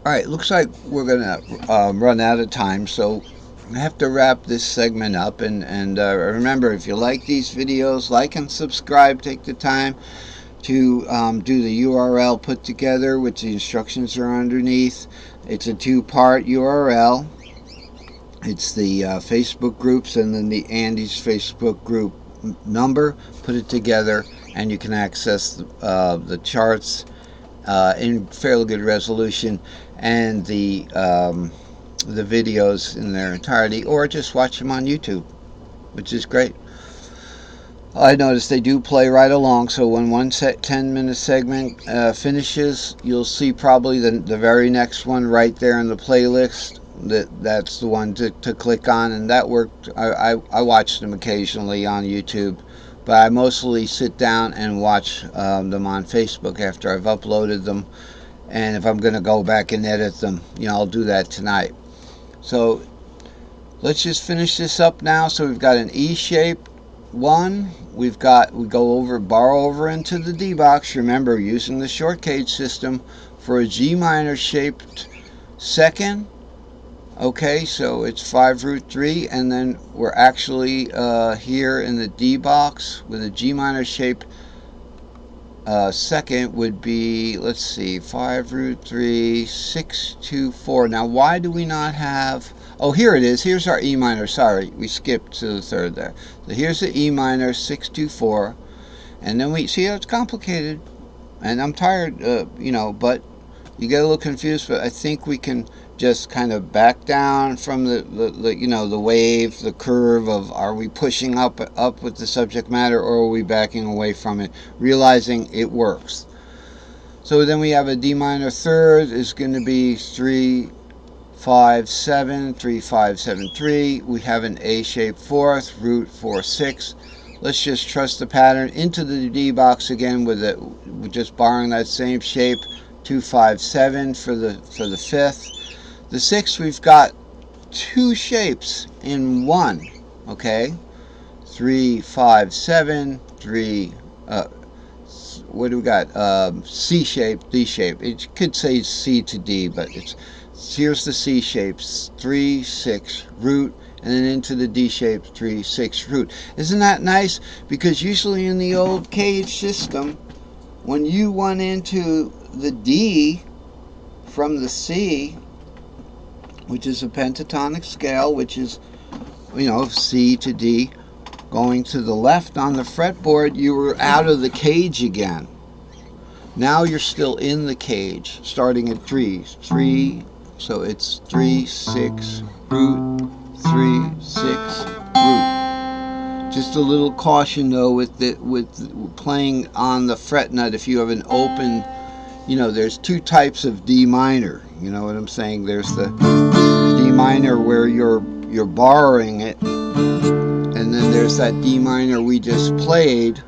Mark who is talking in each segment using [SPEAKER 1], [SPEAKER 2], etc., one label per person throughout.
[SPEAKER 1] Alright, looks like we're gonna run out of time, so I have to wrap this segment up. And remember, if you like these videos, like and subscribe. Take the time to do the URL put together, which the instructions are underneath. It's a two-part URL. It's the Facebook groups and then the Andy's Facebook group number. Put it together, and you can access the charts in fairly good resolution, and the videos in their entirety, or just watch them on YouTube, which is great. I noticed they do play right along, so when one 10-minute segment finishes, you'll see probably the very next one right there in the playlist. That's the one to click on, and that worked. I watch them occasionally on YouTube, but I mostly sit down and watch them on Facebook after I've uploaded them. And if I'm going to go back and edit them, I'll do that tonight. So let's just finish this up now. So we've got an E shape one. We borrow over into the D box. Remember, using the short cage system for a G minor shaped second. Okay, so it's 5√3, and then we're actually here in the D box with a G minor shape. Second would be, let's see, 5√3, 6, 2, 4. Now, why do we not have? Oh, here it is. Here's our E minor. Sorry, we skipped to the third there. So here's the E minor, 6, 2, 4, and then we see how it's complicated. And I'm tired, but you get a little confused. But I think we can just kind of back down from the wave, the curve of, are we pushing up with the subject matter, or are we backing away from it, realizing it works. So then we have a D minor third is going to be 3, 5, 7, 3, 5, 7, 3. We have an A shaped fourth, root 4, 6. Let's just trust the pattern into the D box again with just borrowing that same shape. 2, 5, 7 for the fifth. The sixth, we've got two shapes in one. Okay, 3, 5, 7, 3. What do we got? C shape, D shape. It could say C to D, but here's the C shapes: 3, 6, root, and then into the D shape, 3, 6, root. Isn't that nice? Because usually in the old cage system, when you went into the D from the C, which is a pentatonic scale, which is, C to D, going to the left on the fretboard, you were out of the cage again. Now you're still in the cage, starting at 3. 3, so it's 3, 6, root, 3, 6, root. Just a little caution though with playing on the fret nut. If you have an open, there's two types of D minor. You know what I'm saying? There's the D minor where you're borrowing it, and then there's that D minor we just played,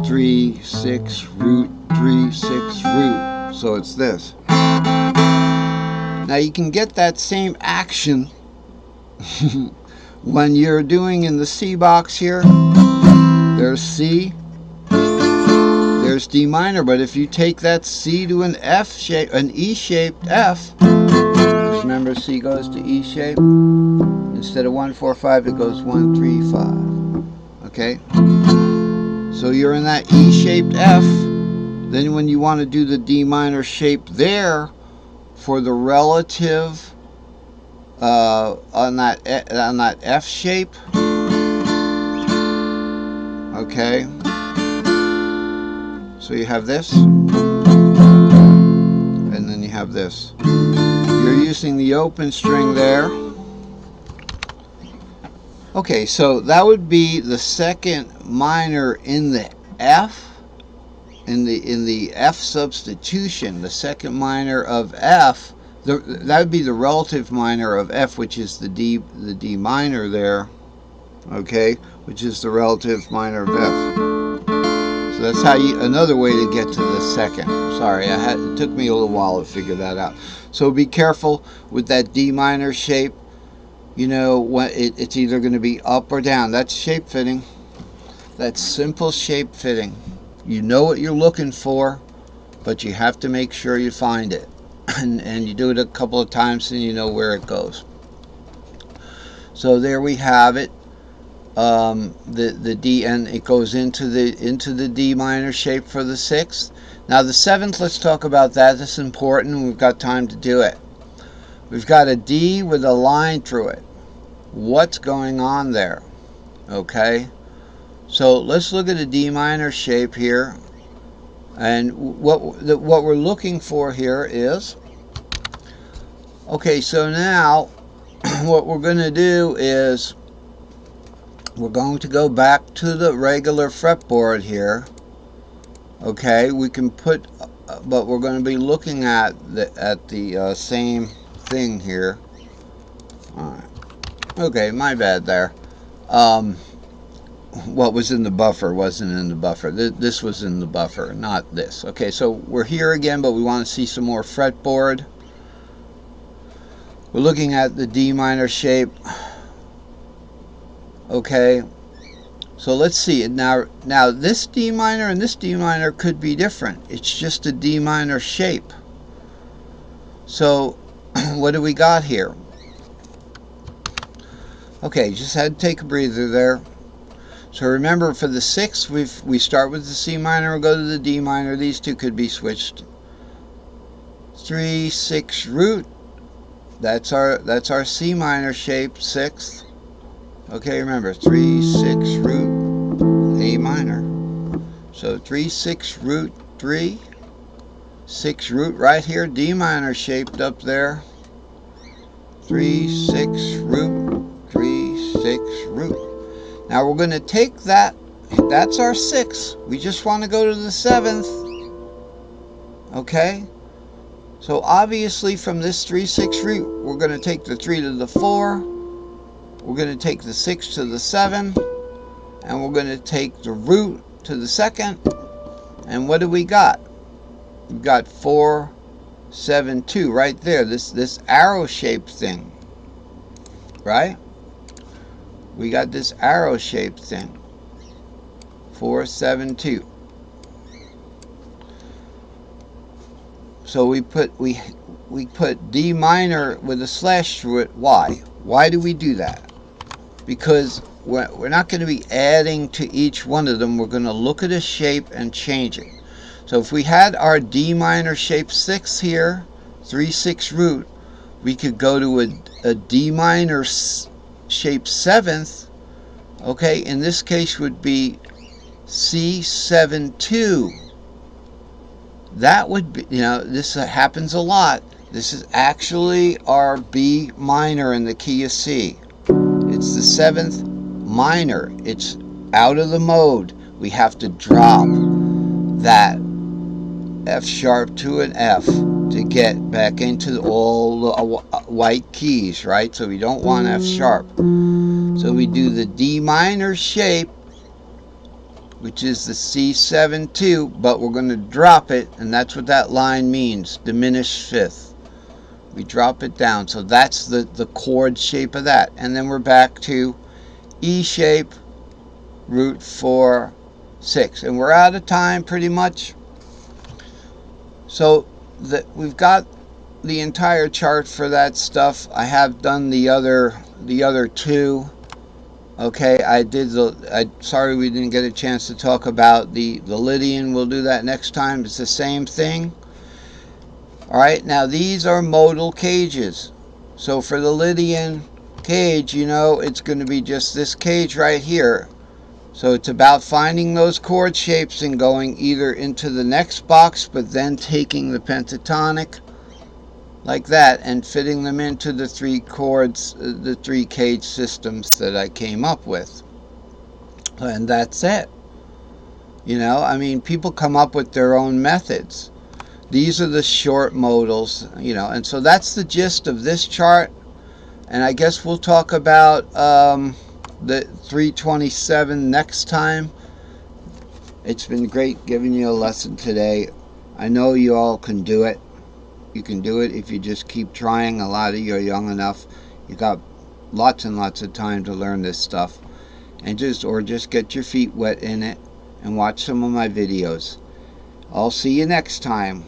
[SPEAKER 1] 3, 6, root, 3, 6, root. So it's this. Now you can get that same action when you're doing in the C box here. There's C, there's D minor, but if you take that C to an F shape, an E shaped F, remember C goes to E shape, instead of 1, 4, 5, it goes 1, 3, 5. Okay, so you're in that E shaped F. Then when you want to do the D minor shape there for the relative on that F shape, okay, so you have this, and then you have this. You're using the open string there. Okay, so that would be the second minor in the F, in the F substitution. The second minor of F, that would be the relative minor of F, which is the D minor there. Okay, which is the relative minor of F. So that's how another way to get to the second. Sorry, it took me a little while to figure that out. So be careful with that D minor shape. When it's either going to be up or down. That's shape fitting. That's simple shape fitting. You know what you're looking for, but you have to make sure you find it. and you do it a couple of times and you know where it goes. So there we have it. The D, and it goes into the D minor shape for the 6th. Now the 7th, let's talk about that. This is important. We've got time to do it. We've got a D with a line through it. What's going on there? Okay, so let's look at a D minor shape here, and what we're looking for here is, okay, so now what we're going to do is we're going to go back to the regular fretboard here. Okay, we can put, but we're going to be looking at the same thing here. All right. Okay, my bad there. What was in the buffer wasn't in the buffer. This was in the buffer, not this. Okay, so we're here again, but we want to see some more fretboard. We're looking at the D minor shape. Okay, so let's see it now. Now this D minor and this D minor could be different. It's just a D minor shape. So what do we got here? Okay, just had to take a breather there. So remember, for the 6th, we start with the C minor, we'll go to the D minor. These two could be switched. 3/6 root. That's our C minor shape, 6th. Okay, remember 3/6 root A minor. So 3/6 root 3, 6 root right here, D minor shaped up there. 3/6 root, 3/6 root. Now we're going to take that. That's our 6th. We just want to go to the 7th. Okay. So obviously from this 3/6 root, we're going to take the 3 to the 4. We're going to take the 6 to the 7, and we're going to take the root to the 2nd. And what do we got? We've got 4, 7, 2 right there. This arrow shaped thing, right? We got this arrow shaped thing. 4, 7, 2. So we put D minor with a slash through it. Why? Why do we do that? Because we're not going to be adding to each one of them. We're going to look at a shape and change it. So if we had our D minor shape 6th here, 3/6 root, we could go to a D minor shape 7th. Okay, in this case would be C7-2. That would be, this happens a lot. This is actually our B minor in the key of C. It's the 7th minor. It's out of the mode. We have to drop that F sharp to an F to get back into all the white keys, right? So we don't want F sharp. So we do the D minor shape, which is the C7-2, but we're going to drop it, and that's what that line means, diminished 5th. We drop it down, so that's the chord shape of that. And then we're back to E shape, root 4, 6. And we're out of time pretty much. So we've got the entire chart for that stuff. I have done the other two. Okay, sorry we didn't get a chance to talk about the Lydian. We'll do that next time. It's the same thing. Alright, now these are modal cages. So for the Lydian cage, it's going to be just this cage right here. So it's about finding those chord shapes and going either into the next box, but then taking the pentatonic like that and fitting them into the 3 chords, the 3 cage systems that I came up with. And that's it. I mean, people come up with their own methods. These are the short modals, and so that's the gist of this chart. And I guess we'll talk about the 327 next time. It's been great giving you a lesson today. I know you all can do it. You can do it if you just keep trying. A lot of you are young enough. You got lots and lots of time to learn this stuff. And just get your feet wet in it and watch some of my videos. I'll see you next time.